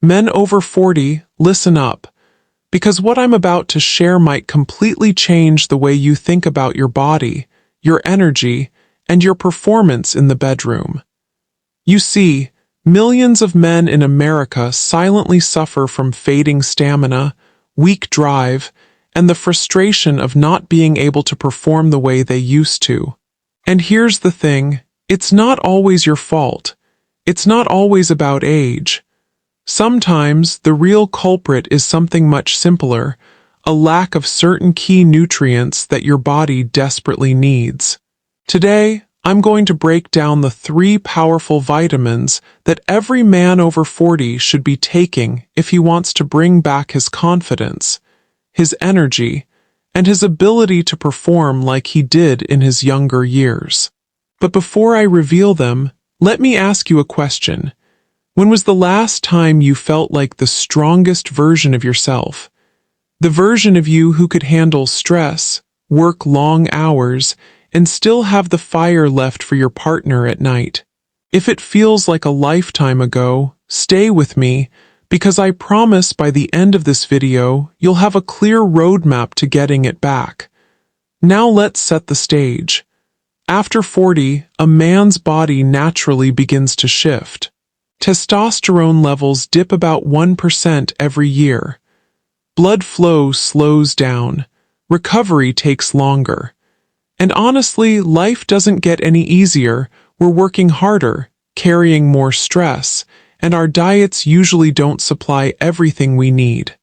Men over 40, listen up, because what I'm about to share might completely change the way you think about your body, your energy, and your performance in the bedroom. You see, millions of men in America silently suffer from fading stamina, weak drive, and the frustration of not being able to perform the way they used to. And here's the thing, it's not always your fault. It's not always about age. Sometimes the real culprit is something much simpler, a lack of certain key nutrients that your body desperately needs. Today, I'm going to break down the 3 powerful vitamins that every man over 40 should be taking if he wants to bring back his confidence, his energy, and his ability to perform like he did in his younger years. But before I reveal them, let me ask you a question. When was the last time you felt like the strongest version of yourself? The version of you who could handle stress, work long hours, and still have the fire left for your partner at night. If it feels like a lifetime ago, stay with me, because I promise by the end of this video, you'll have a clear roadmap to getting it back. Now let's set the stage. After 40, a man's body naturally begins to shift. Testosterone levels dip about 1% every year. Blood flow slows down. Recovery takes longer. And honestly, life doesn't get any easier. We're working harder, carrying more stress, and our diets usually don't supply everything we need.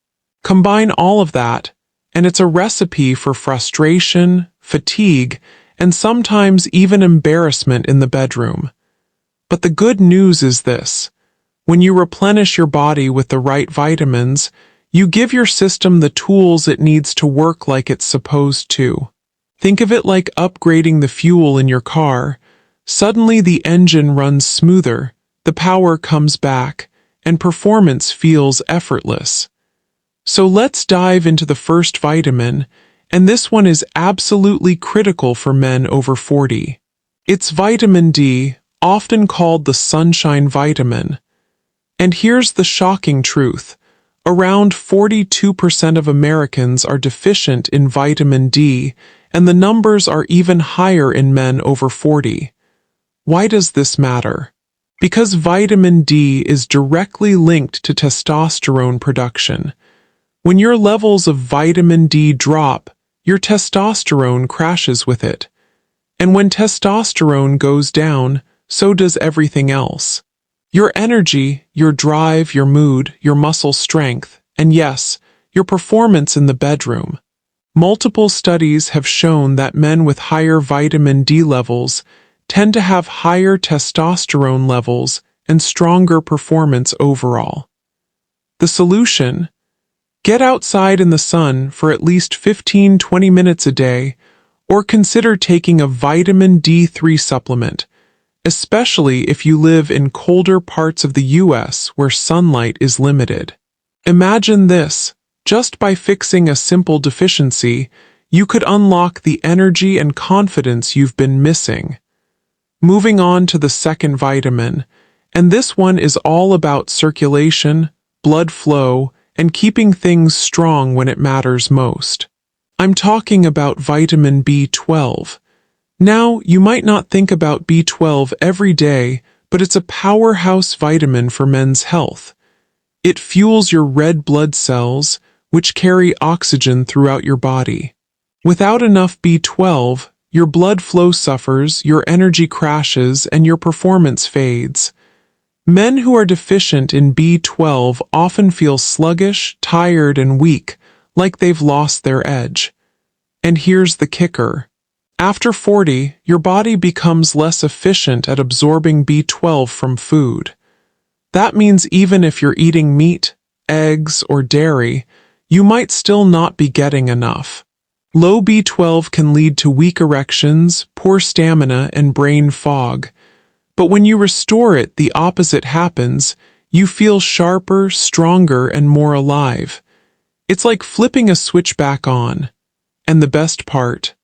Combine all of that, and it's a recipe for frustration, fatigue, and sometimes even embarrassment in the bedroom. But the good news is this. When you replenish your body with the right vitamins, you give your system the tools it needs to work like it's supposed to. Think of it like upgrading the fuel in your car. Suddenly the engine runs smoother, the power comes back, and performance feels effortless. So let's dive into the first vitamin, and this one is absolutely critical for men over 40. It's vitamin D, often called the sunshine vitamin. And here's the shocking truth. Around 42% of Americans are deficient in vitamin D, and the numbers are even higher in men over 40. Why does this matter? Because vitamin D is directly linked to testosterone production. When your levels of vitamin D drop, your testosterone crashes with it. And when testosterone goes down, so does everything else. Your energy, your drive, your mood, your muscle strength, and yes, your performance in the bedroom. Multiple studies have shown that men with higher vitamin D levels tend to have higher testosterone levels and stronger performance overall. The solution? Get outside in the sun for at least 15-20 minutes a day, or consider taking a vitamin D3 supplement, especially if you live in colder parts of the US where sunlight is limited. Imagine this, just by fixing a simple deficiency, you could unlock the energy and confidence you've been missing. Moving on to the second vitamin, and this one is all about circulation, blood flow, and keeping things strong when it matters most. I'm talking about vitamin B12. Now, you might not think about B12 every day, but it's a powerhouse vitamin for men's health. It fuels your red blood cells, which carry oxygen throughout your body. Without enough B12, your blood flow suffers, your energy crashes, and your performance fades. Men who are deficient in B12 often feel sluggish, tired, and weak, like they've lost their edge. And here's the kicker. After 40, your body becomes less efficient at absorbing B12 from food. That means even if you're eating meat, eggs, or dairy, you might still not be getting enough. Low B12 can lead to weak erections, poor stamina, and brain fog. But when you restore it, the opposite happens. You feel sharper, stronger, and more alive. It's like flipping a switch back on. And the best part?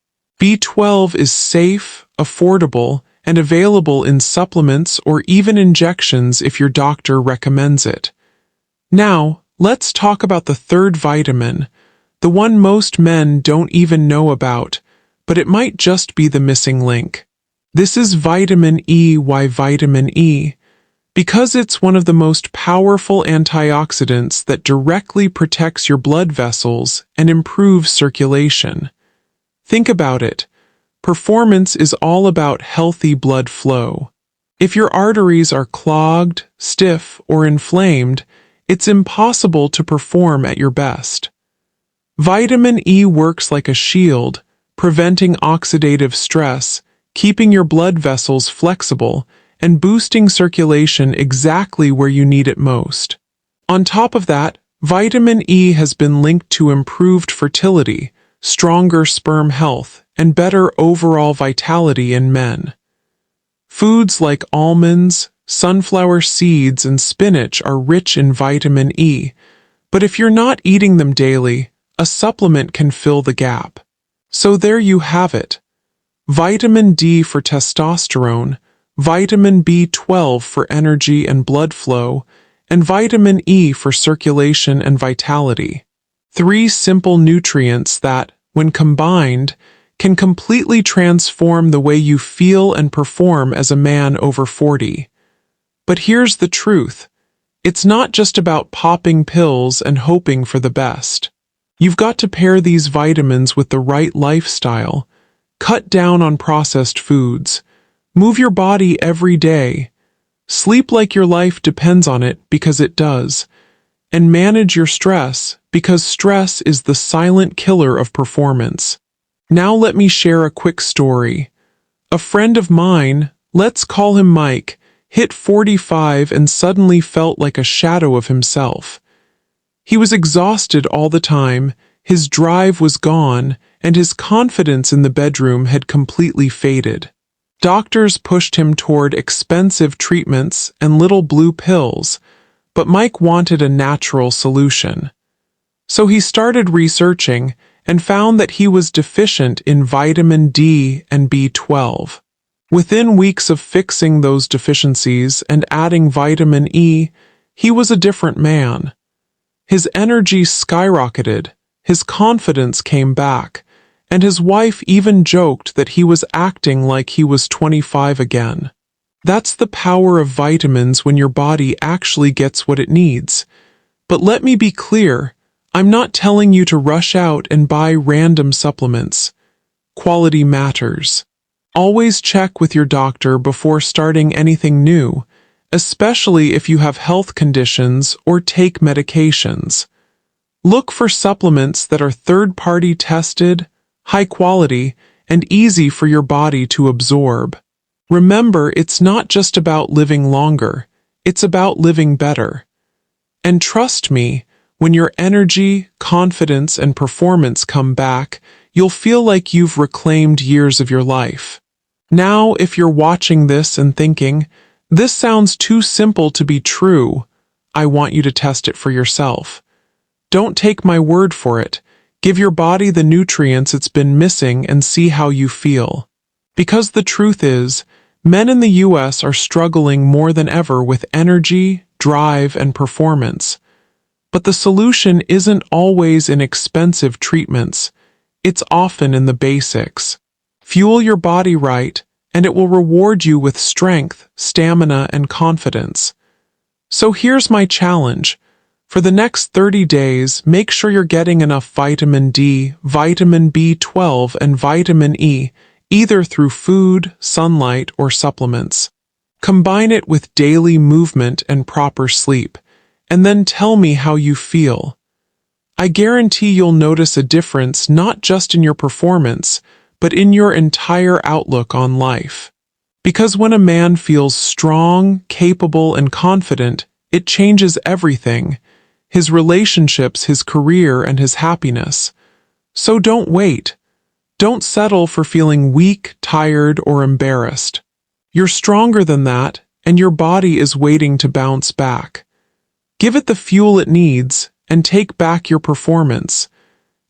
B12 is safe, affordable, and available in supplements or even injections if your doctor recommends it. Now, let's talk about the third vitamin, the one most men don't even know about, but it might just be the missing link. This is vitamin E. Why vitamin E? Because it's one of the most powerful antioxidants that directly protects your blood vessels and improves circulation. Think about it. Performance is all about healthy blood flow. If your arteries are clogged, stiff, or inflamed, it's impossible to perform at your best. Vitamin E works like a shield, preventing oxidative stress, keeping your blood vessels flexible, and boosting circulation exactly where you need it most. On top of that, vitamin E has been linked to improved fertility, stronger sperm health, and better overall vitality in men. Foods like almonds, sunflower seeds, and spinach are rich in vitamin E, but if you're not eating them daily, a supplement can fill the gap. So there you have it. Vitamin D for testosterone, vitamin B12 for energy and blood flow, and vitamin E for circulation and vitality. 3 simple nutrients that, when combined, can completely transform the way you feel and perform as a man over 40. But here's the truth. It's not just about popping pills and hoping for the best. You've got to pair these vitamins with the right lifestyle, cut down on processed foods, move your body every day, sleep like your life depends on it because it does, and manage your stress because stress is the silent killer of performance. Now let me share a quick story. A friend of mine, let's call him Mike, hit 45 and suddenly felt like a shadow of himself. He was exhausted all the time, his drive was gone, and his confidence in the bedroom had completely faded. Doctors pushed him toward expensive treatments and little blue pills, but Mike wanted a natural solution. So he started researching and found that he was deficient in vitamin D and B12. Within weeks of fixing those deficiencies and adding vitamin E, he was a different man. His energy skyrocketed, his confidence came back, and his wife even joked that he was acting like he was 25 again. That's the power of vitamins when your body actually gets what it needs. But let me be clear, I'm not telling you to rush out and buy random supplements. Quality matters. Always check with your doctor before starting anything new, especially if you have health conditions or take medications. Look for supplements that are third-party tested, high quality, and easy for your body to absorb. Remember, it's not just about living longer, it's about living better. And trust me, when your energy, confidence, and performance come back, you'll feel like you've reclaimed years of your life. Now, if you're watching this and thinking, this sounds too simple to be true, I want you to test it for yourself. Don't take my word for it. Give your body the nutrients it's been missing and see how you feel. Because the truth is, men in the US are struggling more than ever with energy, drive, and performance. But the solution isn't always in expensive treatments. It's often in the basics. Fuel your body right, and it will reward you with strength, stamina, and confidence. So here's my challenge. For the next 30 days, make sure you're getting enough vitamin D, vitamin B12, and vitamin E, either through food, sunlight, or supplements. Combine it with daily movement and proper sleep, and then tell me how you feel. I guarantee you'll notice a difference not just in your performance, but in your entire outlook on life. Because when a man feels strong, capable, and confident, it changes everything: his relationships, his career, and his happiness. So don't wait. Don't settle for feeling weak, tired, or embarrassed. You're stronger than that, and your body is waiting to bounce back. Give it the fuel it needs, and take back your performance.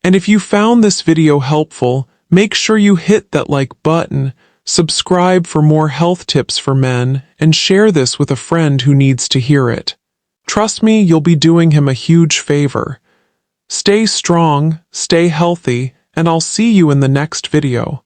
And if you found this video helpful, make sure you hit that like button, subscribe for more health tips for men, and share this with a friend who needs to hear it. Trust me, you'll be doing him a huge favor. Stay strong, stay healthy, and I'll see you in the next video.